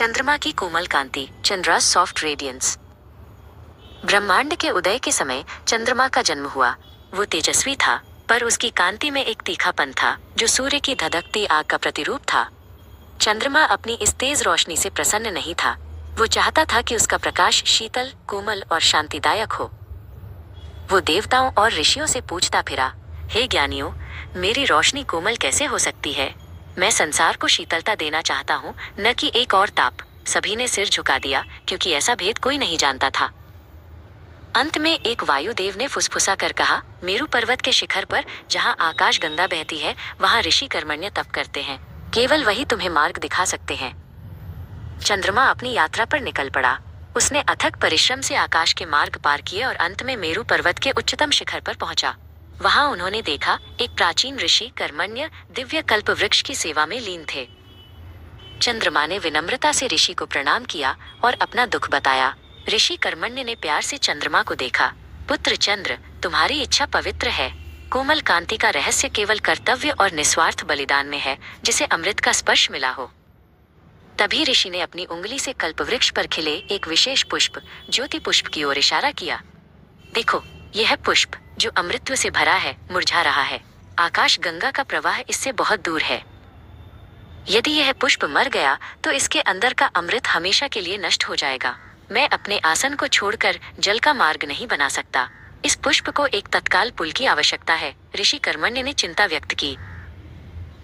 चंद्रमा की कोमल कांति, Chandra's soft radiance. ब्रह्मांड के उदय के समय चंद्रमा का जन्म हुआ। वो तेजस्वी था, पर उसकी कांति में एक तीखापन था जो सूर्य की धधकती आग का प्रतिरूप था। चंद्रमा अपनी इस तेज रोशनी से प्रसन्न नहीं था। वो चाहता था कि उसका प्रकाश शीतल, कोमल और शांतिदायक हो। वो देवताओं और ऋषियों से पूछता फिरा, हे ज्ञानियों, मेरी रोशनी कोमल कैसे हो सकती है? मैं संसार को शीतलता देना चाहता हूँ, न कि एक और ताप। सभी ने सिर झुका दिया, क्योंकि ऐसा भेद कोई नहीं जानता था। अंत में एक वायुदेव ने फुसफुसा कर कहा, मेरू पर्वत के शिखर पर जहाँ आकाश गंगा बहती है, वहाँ ऋषि कर्मण्य तप करते हैं। केवल वही तुम्हें मार्ग दिखा सकते हैं। चंद्रमा अपनी यात्रा पर निकल पड़ा। उसने अथक परिश्रम से आकाश के मार्ग पार किए और अंत में मेरू पर्वत के उच्चतम शिखर पर पहुंचा। वहां उन्होंने देखा, एक प्राचीन ऋषि कर्मण्य दिव्य कल्प वृक्ष की सेवा में लीन थे। चंद्रमा ने विनम्रता से ऋषि को प्रणाम किया और अपना दुख बताया। ऋषि कर्मण्य ने प्यार से चंद्रमा को देखा। पुत्र चंद्र, तुम्हारी इच्छा पवित्र है। कोमल कांति का रहस्य केवल कर्तव्य और निस्वार्थ बलिदान में है, जिसे अमृत का स्पर्श मिला हो। तभी ऋषि ने अपनी उंगली से कल्पवृक्ष पर खिले एक विशेष पुष्प, ज्योति पुष्प की ओर इशारा किया। देखो, यह पुष्प जो अमृतत्व से भरा है, मुरझा रहा है। आकाश गंगा का प्रवाह इससे बहुत दूर है। यदि यह पुष्प मर गया तो इसके अंदर का अमृत हमेशा के लिए नष्ट हो जाएगा। मैं अपने आसन को छोड़कर जल का मार्ग नहीं बना सकता। इस पुष्प को एक तत्काल पुल की आवश्यकता है। ऋषि कर्मण्य ने चिंता व्यक्त की।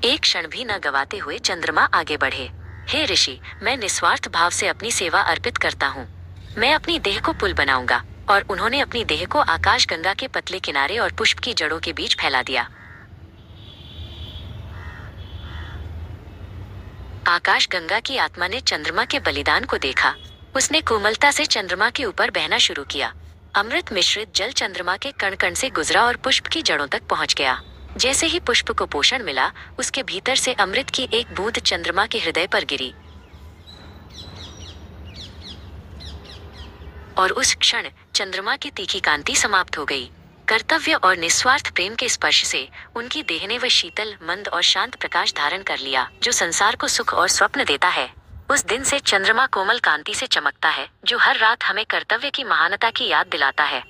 एक क्षण भी न गवाते हुए चंद्रमा आगे बढ़े। हे ऋषि, मैं निस्वार्थ भाव से अपनी सेवा अर्पित करता हूँ। मैं अपनी देह को पुल बनाऊंगा। और उन्होंने अपनी देह को आकाश गंगा के पतले किनारे और पुष्प की जड़ों के बीच फैला दिया। आकाश गंगा की आत्मा ने चंद्रमा के बलिदान को देखा। उसने कोमलता से चंद्रमा के ऊपर बहना शुरू किया। अमृत मिश्रित जल चंद्रमा के कण कण से गुजरा और पुष्प की जड़ों तक पहुंच गया। जैसे ही पुष्प को पोषण मिला, उसके भीतर से अमृत की एक बूंद चंद्रमा के हृदय पर गिरी। और उस क्षण चंद्रमा की तीखी कांति समाप्त हो गई। कर्तव्य और निस्वार्थ प्रेम के स्पर्श से उनकी देह ने वह शीतल, मंद और शांत प्रकाश धारण कर लिया जो संसार को सुख और स्वप्न देता है। उस दिन से चंद्रमा कोमल कांति से चमकता है, जो हर रात हमें कर्तव्य की महानता की याद दिलाता है।